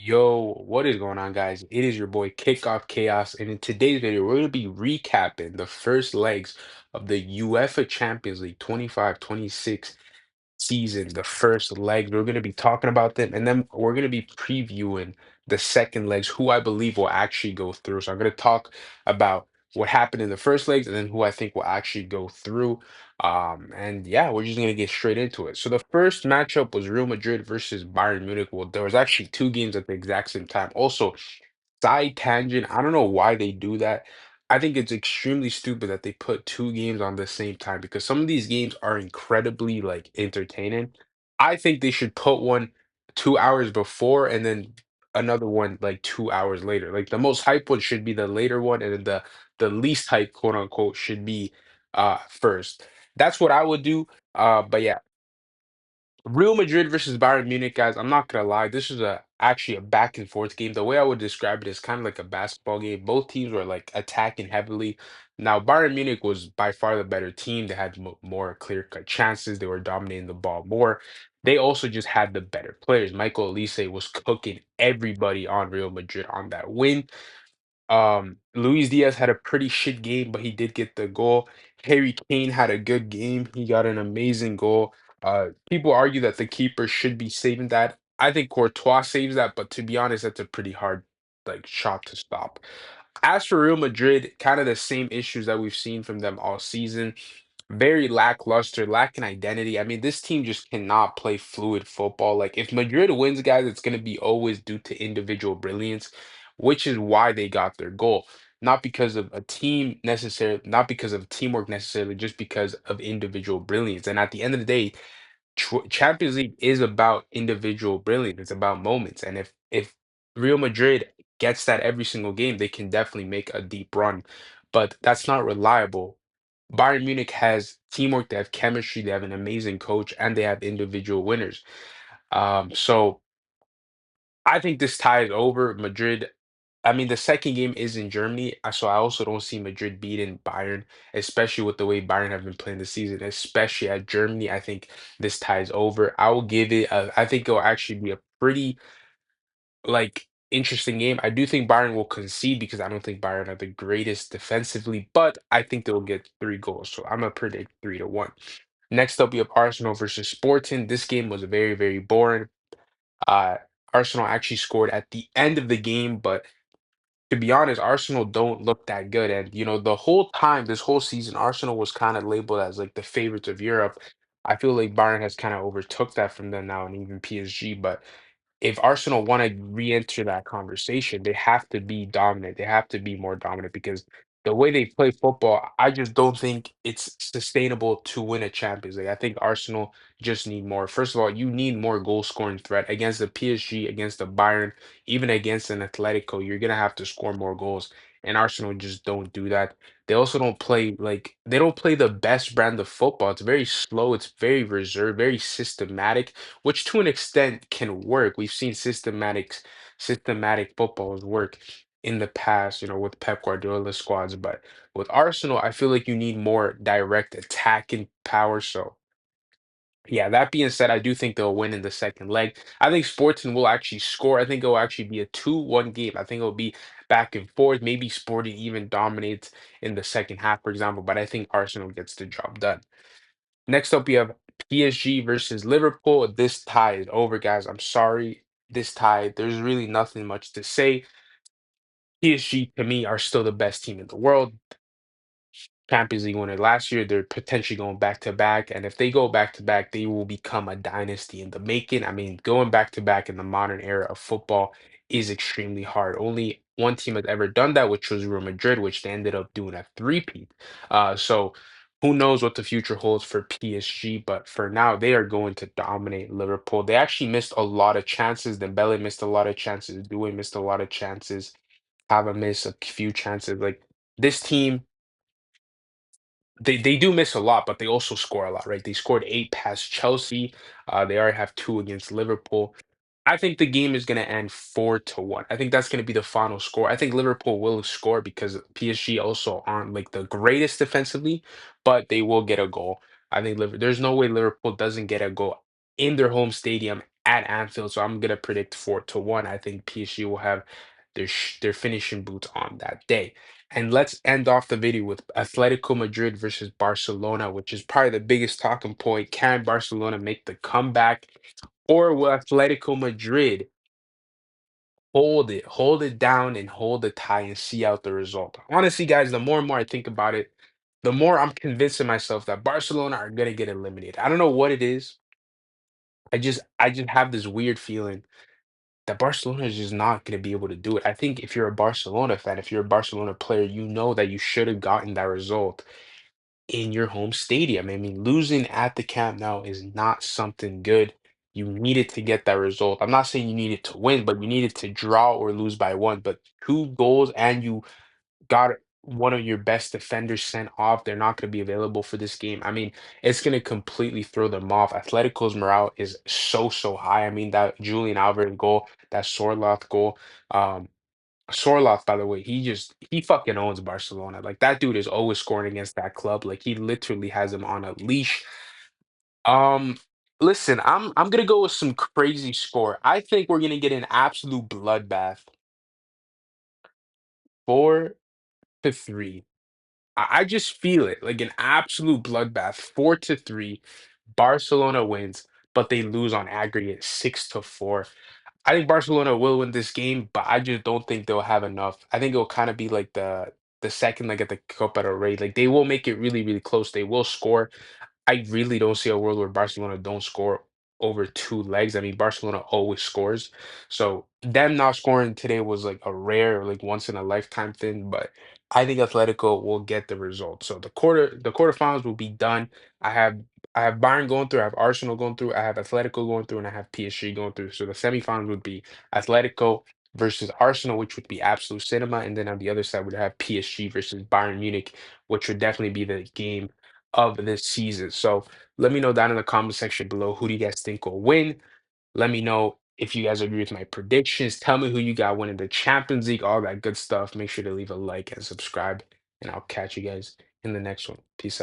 Yo, what is going on, guys? It is your boy Kickoff Chaos, and in today's video, we're going to be recapping the first legs of the UEFA Champions League 25-26 season, the first legs. We're going to be talking about them, and then we're going to be previewing the second legs, who I believe will actually go through. So I'm going to talk about what happened in the first legs and then who I think will actually go through. And yeah, we're just going to get straight into it. So the first matchup was Real Madrid versus Bayern Munich. Well, there was actually two games at the exact same time. Also, side tangent. I don't know why they do that. I think it's extremely stupid that they put two games on the same time because some of these games are incredibly like entertaining. I think they should put one 2 hours before and then another one like 2 hours later. Like the most hype one should be the later one, and then the least hype, quote unquote, should be first. That's what I would do. But yeah, Real Madrid versus Bayern Munich, guys. I'm not gonna lie, this is a actually a back and forth game. The way I would describe it is kind of like a basketball game. Both teams were like attacking heavily. Now, Bayern Munich was by far the better team. They had more clear-cut chances. They were dominating the ball more. They also just had the better players. Michael Olise was cooking everybody on Real Madrid on that win. Luis Diaz had a pretty shit game, but he did get the goal. Harry Kane had a good game. He got an amazing goal. People argue that the keeper should be saving that. I think Courtois saves that, but to be honest, that's a pretty hard like shot to stop. As for Real Madrid, kind of the same issues that we've seen from them all season. Very lackluster, lacking identity. I mean, this team just cannot play fluid football. Like, if Madrid wins, guys, it's going to be always due to individual brilliance, which is why they got their goal. Not because of a team necessarily, not because of teamwork necessarily, just because of individual brilliance. And at the end of the day, Champions League is about individual brilliance. It's about moments. And if Real Madrid gets that every single game, they can definitely make a deep run. But that's not reliable. Bayern Munich has teamwork, they have chemistry, they have an amazing coach, and they have individual winners. So I think this tie is over. Madrid, I mean, the second game is in Germany, so I also don't see Madrid beating Bayern, especially with the way Bayern have been playing this season, especially at Germany. I think this tie is over. I will give it, I think it'll actually be a pretty like interesting game. I do think Bayern will concede because I don't think Bayern are the greatest defensively, but I think they'll get 3 goals. So I'm gonna predict 3-1. Next up, we have Arsenal versus Sporting. This game was very, very boring. Uh, Arsenal actually scored at the end of the game, but to be honest, Arsenal don't look that good. And the whole time, this whole season, Arsenal was kind of labeled as like the favorites of Europe. I feel like Bayern has kind of overtook that from them now, and even PSG. But if Arsenal want to re-enter that conversation, they have to be dominant. They have to be more dominant because the way they play football, I just don't think it's sustainable to win a Champions League. I think Arsenal just need more. First of all, you need more goal scoring threat against the PSG, against the Bayern, even against an Atletico. You're gonna have to score more goals, and Arsenal just don't do that. They also don't play like they don't play the best brand of football. It's very slow. It's very reserved, very systematic, which to an extent can work. We've seen systematic footballs work in the past, with Pep Guardiola squads, but with Arsenal, I feel like you need more direct attacking power. So yeah, that being said, I do think they'll win in the second leg. I think Sporting will actually score. I think it'll actually be a 2-1 game. I think it'll be back and forth. Maybe Sporting even dominates in the second half, for example, but I think Arsenal gets the job done. Next up, we have PSG versus Liverpool. This tie is over, guys. I'm sorry. This tie, there's really nothing much to say. PSG, to me, are still the best team in the world. Champions League winner last year. They're potentially going back to back. And if they go back to back, they will become a dynasty in the making. I mean, going back to back in the modern era of football is extremely hard. Only one team has ever done that, which was Real Madrid, which they ended up doing a three-peat. So who knows what the future holds for PSG, but for now, they are going to dominate Liverpool. They actually missed a lot of chances. Dembele missed a lot of chances. Doué missed a lot of chances. Hava missed a few chances. Like this team they do miss a lot, but they also score a lot, right? They scored 8 past Chelsea. They already have 2 against Liverpool. I think the game is going to end 4-1. I think that's going to be the final score. I think Liverpool will score because PSG also aren't like the greatest defensively, but they will get a goal. I think there's no way Liverpool doesn't get a goal in their home stadium at Anfield. So I'm gonna predict 4-1. I think PSG will have their finishing boots on that day. And let's end off the video with Atletico Madrid versus Barcelona, which is probably the biggest talking point. Can Barcelona make the comeback, or will Atletico Madrid hold it down and hold the tie and see out the result? Honestly, guys, the more and more I think about it, the more I'm convincing myself that Barcelona are gonna get eliminated. I don't know what it is. I just have this weird feeling that Barcelona is just not going to be able to do it. I think if you're a Barcelona fan, if you're a Barcelona player, you know that you should have gotten that result in your home stadium. I mean, losing at the Camp Nou is not something good. You needed to get that result. I'm not saying you needed to win, but you needed to draw or lose by one. But 2 goals and you got one of your best defenders sent off. They're not going to be available for this game. I mean, it's going to completely throw them off. Atletico's morale is so high. I mean, that Julian Alvarez goal, that Sorloth goal. Um, Sorloth, by the way, he fucking owns Barcelona. Like that dude is always scoring against that club. Like he literally has him on a leash. Um, listen, I'm gonna go with some crazy score. I think we're gonna get an absolute bloodbath. 4-3. I just feel it like an absolute bloodbath. 4-3. Barcelona wins, but they lose on aggregate 6-4. I think Barcelona will win this game, but I just don't think they'll have enough. I think it'll kind of be like the second leg at the Copa del Rey. Like they will make it really close. They will score. I really don't see a world where Barcelona don't score over 2 legs. I mean, Barcelona always scores. So them not scoring today was like a rare, like once in a lifetime thing. But I think Atletico will get the result. So the quarterfinals will be done. I have I have Bayern going through, I have Arsenal going through, I have Atletico going through, and I have PSG going through. So the semifinals would be Atletico versus Arsenal, which would be absolute cinema. And then on the other side, would have PSG versus Bayern Munich, which would definitely be the game of this season. So let me know down in the comment section below, who do you guys think will win? Let me know if you guys agree with my predictions. Tell me who you got winning the Champions League, all that good stuff. Make sure to leave a like and subscribe, and I'll catch you guys in the next one. Peace out.